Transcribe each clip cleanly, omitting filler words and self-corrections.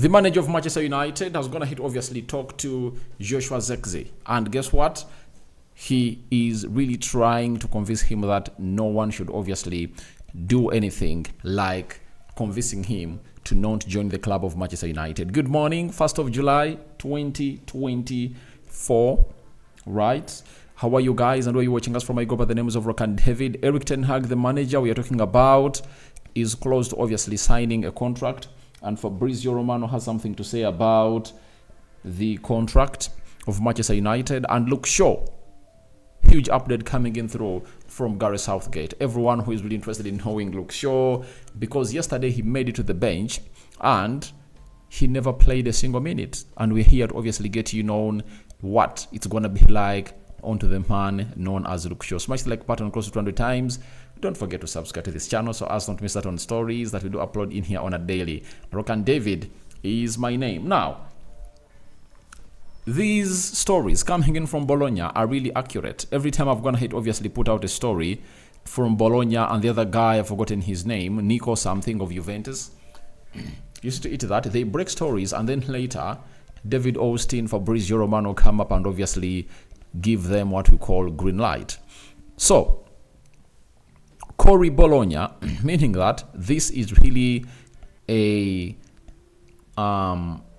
The manager of Manchester United has gone ahead to obviously talk to Joshua Zirkzee. And guess what? He is really trying to convince him that no one should obviously do anything like convincing him to not join the club of Manchester United. Good morning, 1st of July, 2024, right? How are you guys and where are you watching us from? I go by the names of Erik and David. Erik Ten Hag, the manager we are talking about, is close to obviously signing a contract. And Fabrizio Romano has something to say about the contract of Manchester United. And Luke Shaw, huge update coming in through from Gareth Southgate. Everyone who is really interested in knowing Luke Shaw, because yesterday he made it to the bench and he never played a single minute. And we're here to obviously get you known what it's going to be like onto the man known as Luke Shaw. Smash the like button close to 200 times. Don't forget to subscribe to this channel so as not to miss out on stories that we do upload in here on a daily. Erik and David is my name. Now, these stories coming in from Bologna are really accurate. Every time I've gone ahead, obviously put out a story from Bologna, and the other guy, I've forgotten his name, Nico something of Juventus, used to eat that. They break stories, and then later, David Austin, Fabrizio Romano come up and obviously give them what we call green light. So, Corey Bologna, meaning that this is really a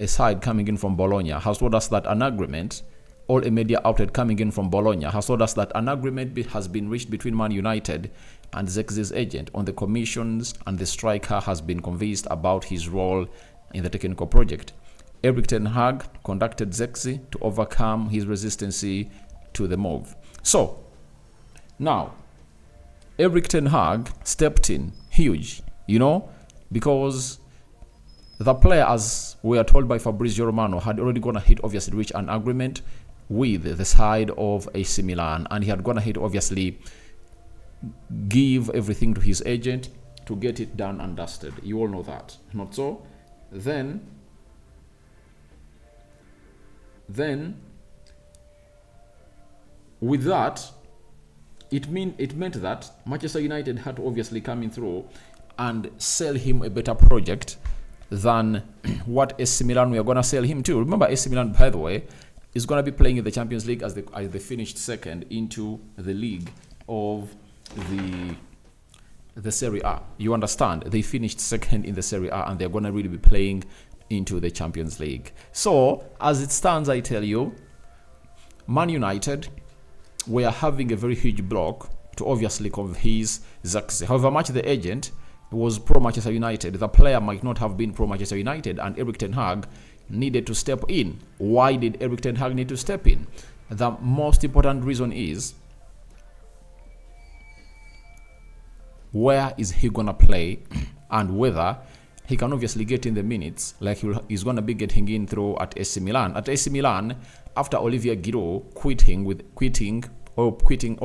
side coming in from Bologna, has told us that an agreement, or a media outlet coming in from Bologna, has told us that an agreement has been reached between Man United and Zirkzee's agent on the commissions, and the striker has been convinced about his role in the technical project. Erik Ten Hag conducted Zirkzee to overcome his resistance to the move. So, now, Erik Ten Hag stepped in huge, because the player, as we are told by Fabrizio Romano, had already gone ahead, obviously, reach an agreement with the side of AC Milan, and he had gone ahead, obviously, give everything to his agent to get it done and dusted. You all know that, not so? Then, with that, it meant that Manchester United had to obviously come in through and sell him a better project than what AC Milan we are going to sell him to. Remember, AC Milan, by the way, is going to be playing in the Champions League as they finished second into the league of the Serie A. You understand? They finished second in the Serie A and they're going to really be playing into the Champions League. So, as it stands, I tell you, Man United, we are having a very huge block to obviously convince Zirkzee. However much the agent was pro-Manchester United, the player might not have been pro-Manchester United, and Erik Ten Hag needed to step in. Why did Erik Ten Hag need to step in? The most important reason is, where is he going to play and whether he can obviously get in the minutes like he's going to be getting in through at AC Milan. At AC Milan, after Olivier Giroud quitting or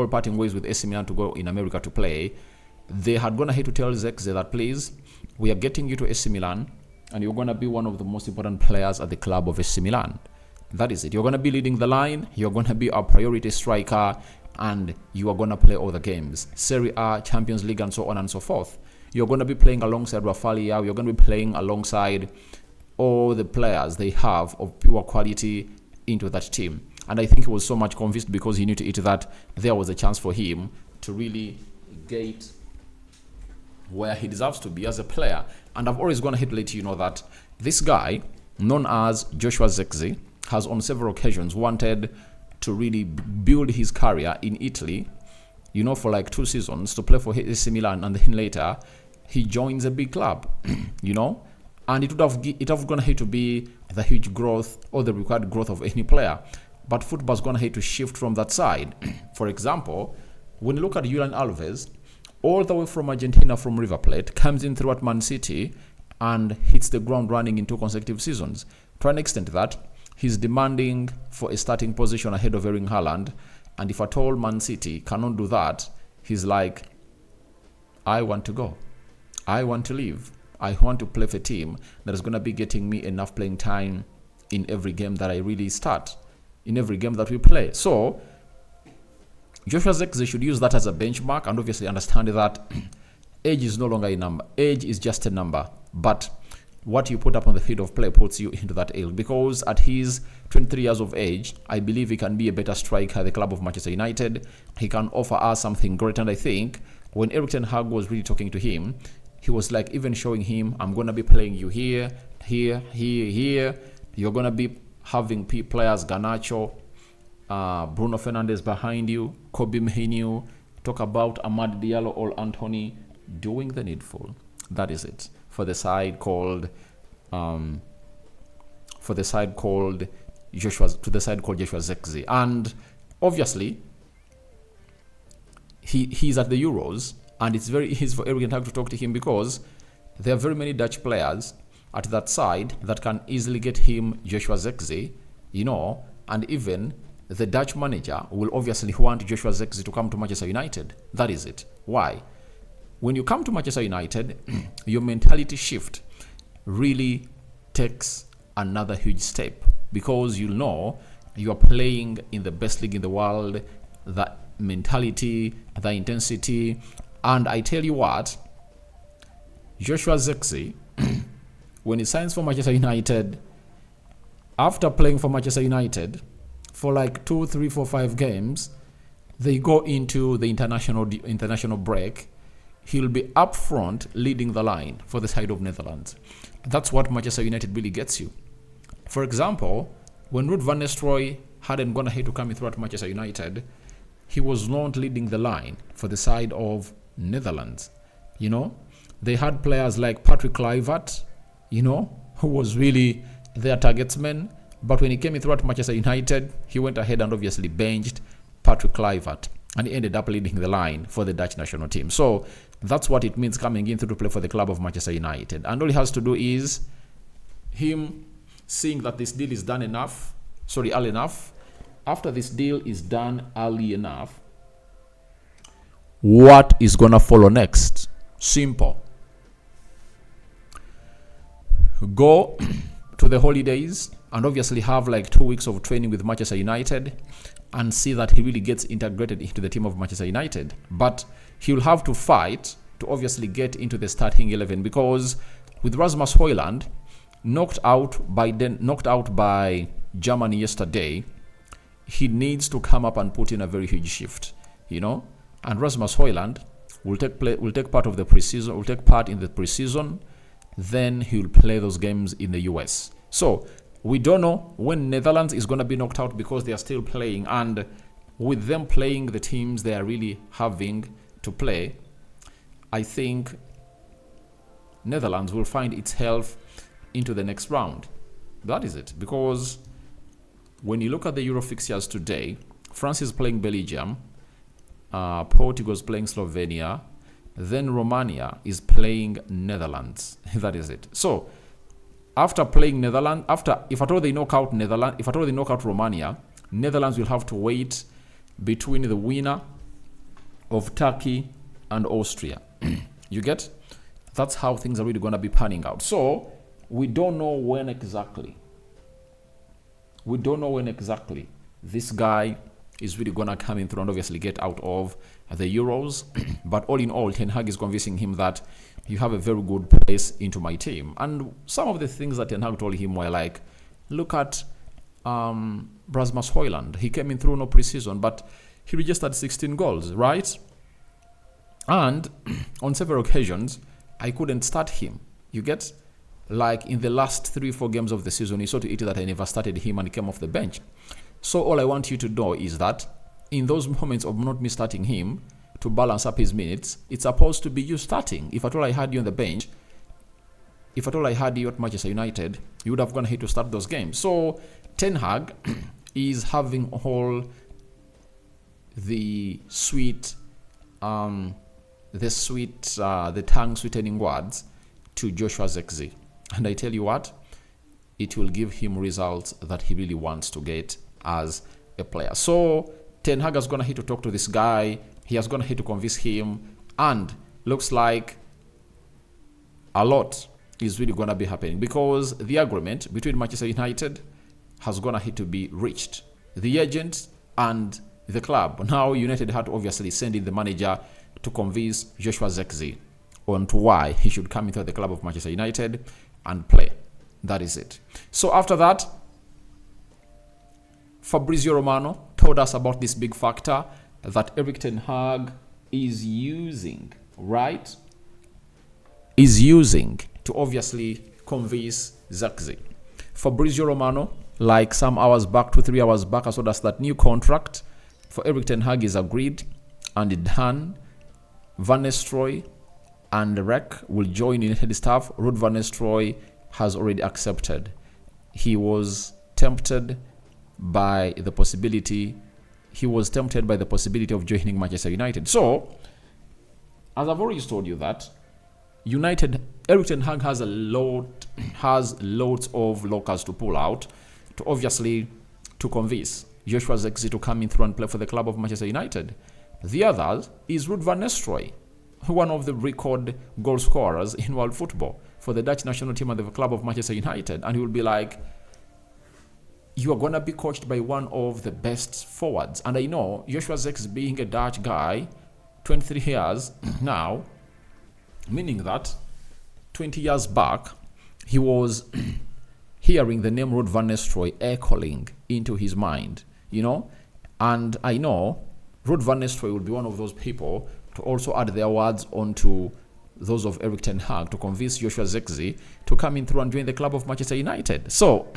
parting ways with AC Milan to go in America to play, they had gone ahead to tell Zirkzee that, please, we are getting you to AC Milan and you're going to be one of the most important players at the club of AC Milan. That is it. You're going to be leading the line, you're going to be our priority striker, and you are going to play all the games. Serie A, Champions League, and so on and so forth. You're going to be playing alongside Rafael. You're going to be playing alongside all the players they have of pure quality into that team. And I think he was so much convinced because he knew to it that there was a chance for him to really get where he deserves to be as a player. And I've always gone ahead to let you know that this guy, known as Joshua Zirkzee, has on several occasions wanted to really build his career in Italy, for like 2 seasons, to play for AC Milan, and then later he joins a big club, and it would have gone ahead to be the huge growth or the required growth of any player. But football's gone ahead to shift from that side. For example, when you look at Julian Alves, all the way from Argentina, from River Plate, comes in throughout Man City and hits the ground running in 2 consecutive seasons. To an extent that he's demanding for a starting position ahead of Erling Haaland, and if at all Man City cannot do that, he's like, I want to go. I want to leave. I want to play for a team that is going to be getting me enough playing time in every game that I really start, in every game that we play. So, Joshua Zirkzee should use that as a benchmark and obviously understand that age is no longer a number. Age is just a number. But what you put up on the field of play puts you into that ilk, because at his 23 years of age, I believe he can be a better striker at the club of Manchester United. He can offer us something great, and I think when Erik ten Hag was really talking to him, he was like even showing him, I'm going to be playing you here, here, here, here. You're going to be having players, Garnacho, Bruno Fernandes behind you, Kobe Menu, talk about Amad Diallo or Anthony, doing the needful. That is it. For the side called Joshua Zirkzee. And obviously he's at the Euros, and it's very easy for Erik ten Hag to talk to him, because there are very many Dutch players at that side that can easily get him Joshua Zirkzee, and even the Dutch manager will obviously want Joshua Zirkzee to come to Manchester United. That is it. Why? When you come to Manchester United, your mentality shift really takes another huge step, because you know you are playing in the best league in the world, the mentality, the intensity. And I tell you what, Joshua Zirkzee, when he signs for Manchester United, after playing for Manchester United for like 2, 3, 4, 5 games, they go into the international break. He'll be up front leading the line for the side of Netherlands. That's what Manchester United really gets you. For example, when Ruud van Nistelrooy hadn't gone ahead to come in throughout Manchester United, he was not leading the line for the side of Netherlands. They had players like Patrick Kluivert, who was really their targetsman. But when he came in throughout Manchester United, he went ahead and obviously benched Patrick Kluivert, and he ended up leading the line for the Dutch national team. So that's what it means coming in to play for the club of Manchester United. And all he has to do is him seeing that this deal is done early enough. After this deal is done early enough, what is going to follow next? Simple. Go to the holidays and obviously have like 2 weeks of training with Manchester United and see that he really gets integrated into the team of Manchester United. But he'll have to fight to obviously get into the starting 11, because with Rasmus Højlund knocked out by Germany yesterday, he needs to come up and put in a very huge shift, And Rasmus Højlund will take part in the preseason. Then he will play those games in the US. So we don't know when Netherlands is going to be knocked out, because they are still playing, and with them playing the teams they are really having to play, I think Netherlands will find itself into the next round. That is it, because when you look at the Euro fixtures today, France is playing Belgium, Portugal is playing Slovenia, then Romania is playing Netherlands. That is it. So after playing Netherlands, if at all they knock out Romania, Netherlands will have to wait between the winner of Turkey and Austria. You get? That's how things are really going to be panning out. So we don't know when exactly this guy is really going to come in through and obviously get out of the Euros. But all in all, Ten Hag is convincing him that you have a very good place into my team. And some of the things that Ten Hag told him were like, look at Rasmus Højlund. He came in through no preseason, but he registered 16 goals, right? And on several occasions, I couldn't start him. You get? Like in the last 3-4 games of the season, he saw to it that I never started him and he came off the bench. So all I want you to know is that in those moments of not me starting him to balance up his minutes, it's supposed to be you starting. If at all I had you on the bench, if at all I had you at Manchester United, you would have gone ahead to start those games. So Ten Hag is having all the tongue sweetening words to Joshua Zirkzee. And I tell you what, it will give him results that he really wants to get as a player. So Ten Hag has gone ahead to talk to this guy. He has gone ahead to convince him, and looks like a lot is really going to be happening, because the agreement between Manchester United has gone ahead to be reached. The agent and the club. Now United had to obviously send in the manager to convince Joshua Zirkzee on to why he should come into the club of Manchester United. and play. That is it. So after that, Fabrizio Romano told us about this big factor that Erik ten Hag is using, right? Is using to obviously convince Zirkzee. Fabrizio Romano, like some hours back, 2-3 hours back, as well as that new contract for Erik ten Hag is agreed and done. Van Nistelrooy and Rek will join in head staff. Ruud van Nistelrooy has already accepted. He was tempted by the possibility of joining Manchester United. So, as I've already told you that Erik ten Hag has loads of lockers to pull out to convince Joshua Zirkzee to come in through and play for the club of Manchester United. The other is Ruud van Nistelrooy, one of the record goal scorers in world football for the Dutch national team and the club of Manchester United. And he will be like, you are going to be coached by one of the best forwards. And I know Joshua Zirkzee being a Dutch guy, 23 years now, meaning that 20 years back, he was hearing the name Ruud van Nistelrooy echoing into his mind, and I know Ruud van Nistelrooy will be one of those people to also add their words onto those of Erik ten Hag to convince Joshua Zirkzee to come in through and join the club of Manchester United. So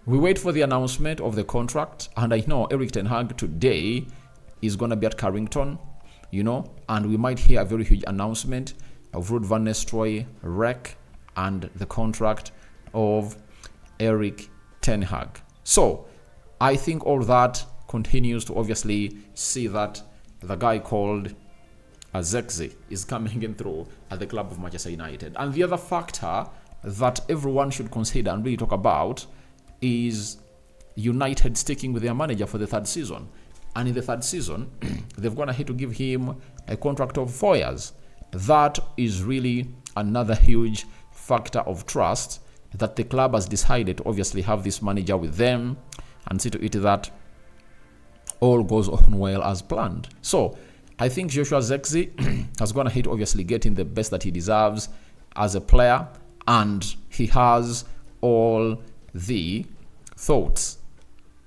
we wait for the announcement of the contract, and I know Erik ten Hag today is going to be at Carrington, and we might hear a very huge announcement of Ruud van Nistelrooy, Rek, and the contract of Erik ten Hag. So I think all that continues to obviously see that the guy called Zirkzee is coming in through at the club of Manchester United. And the other factor that everyone should consider and really talk about is United sticking with their manager for the third season. And in the third season, they've gone ahead to give him a contract of 4 years. That is really another huge factor of trust that the club has decided to obviously have this manager with them and see to it that all goes on well as planned. So I think Joshua Zirkzee has gone ahead to obviously getting the best that he deserves as a player, and he has all the thoughts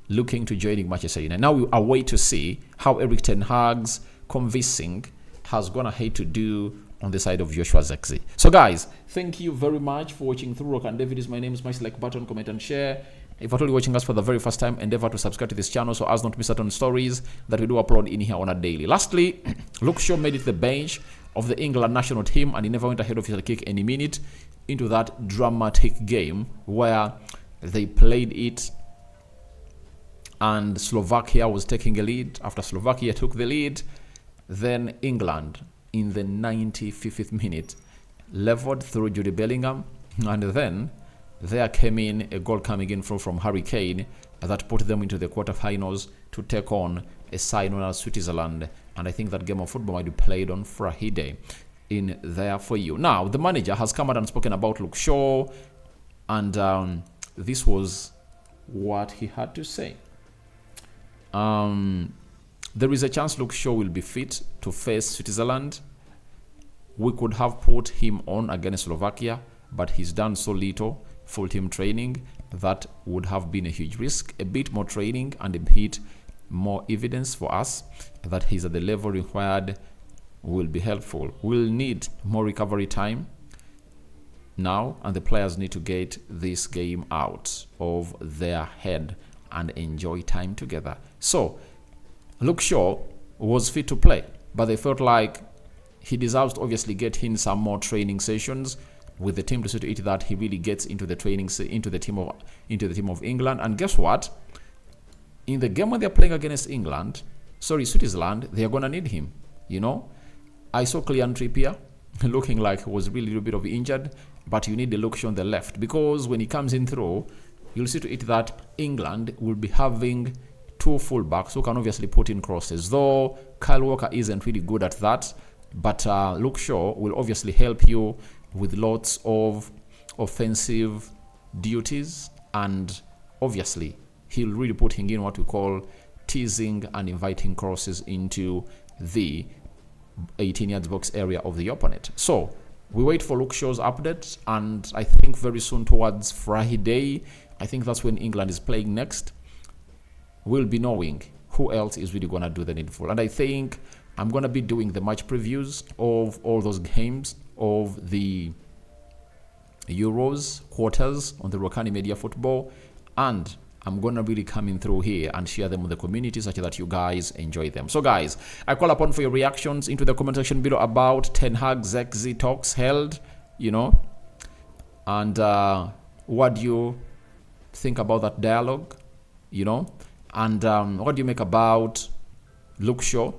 looking to joining Manchester United. Now we are waiting to see how Erik ten Hag's convincing has gone ahead to do on the side of Joshua Zirkzee. So guys, thank you very much for watching through. Rock and David is my name. Smash like button, comment and share. If you're only watching us for the very first time, endeavor to subscribe to this channel so as not to miss out on stories that we do upload in here on a daily. Lastly, Luke Shaw made it the bench of the England national team, and he never went ahead of his kick any minute into that dramatic game where they played it and Slovakia was taking a lead. After Slovakia took the lead, then England in the 95th minute leveled through Jude Bellingham, and then there came in a goal coming in from Harry Kane that put them into the quarterfinals to take on a side known as Switzerland. And I think that game of football might be played on Friday in there for you. Now, the manager has come out and spoken about Luke Shaw, and this was what he had to say. There is a chance Luke Shaw will be fit to face Switzerland. We could have put him on against Slovakia, but he's done so little full team training that would have been a huge risk. A bit more training and a bit more evidence for us that he's at the level required will be helpful. We'll need more recovery time now, and the players need to get this game out of their head and enjoy time together. So Luke Shaw was fit to play, but they felt like he deserves to obviously get in some more training sessions with the team to see to it that he really gets into the training into the team of England. And guess what? In the game when they're playing against Switzerland, they are gonna need him. I saw Kylian Trippier looking like he was really a little bit of injured, but you need the Luke Shaw on the left, because when he comes in through, you'll see to it that England will be having two fullbacks who can obviously put in crosses. Though Kyle Walker isn't really good at that, but Luke Shaw will obviously help you with lots of offensive duties, and obviously he'll really put in what we call teasing and inviting crosses into the 18 yards box area of the opponent. So we wait for Luke Shaw's update, and I think very soon towards Friday, I think that's when England is playing next, we'll be knowing who else is really going to do the needful. And I think I'm going to be doing the match previews of all those games of the Euros quarters on the Rokani Media Football, and I'm going to really come in through here and share them with the community such that you guys enjoy them. So guys, I call upon for your reactions into the comment section below about Ten Hag Zirkzee talks held, and what do you think about that dialogue, and what do you make about Luke Shaw?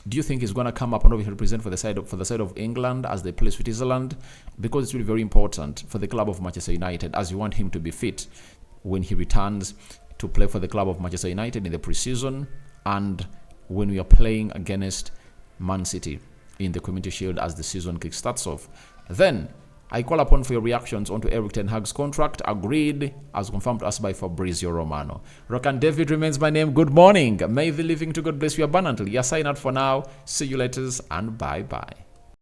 Do you think he's going to come up and represent for the side of England as they play Switzerland? Because it's really very important for the club of Manchester United, as you want him to be fit when he returns to play for the club of Manchester United in the preseason, and when we are playing against Man City in the Community Shield as the season kickstarts off. Then I call upon for your reactions onto Erik Ten Hag's contract, agreed as confirmed to us by Fabrizio Romano. Rock and David remains my name. Good morning. May the living to God bless you abundantly. You're signing out for now. See you later and bye-bye.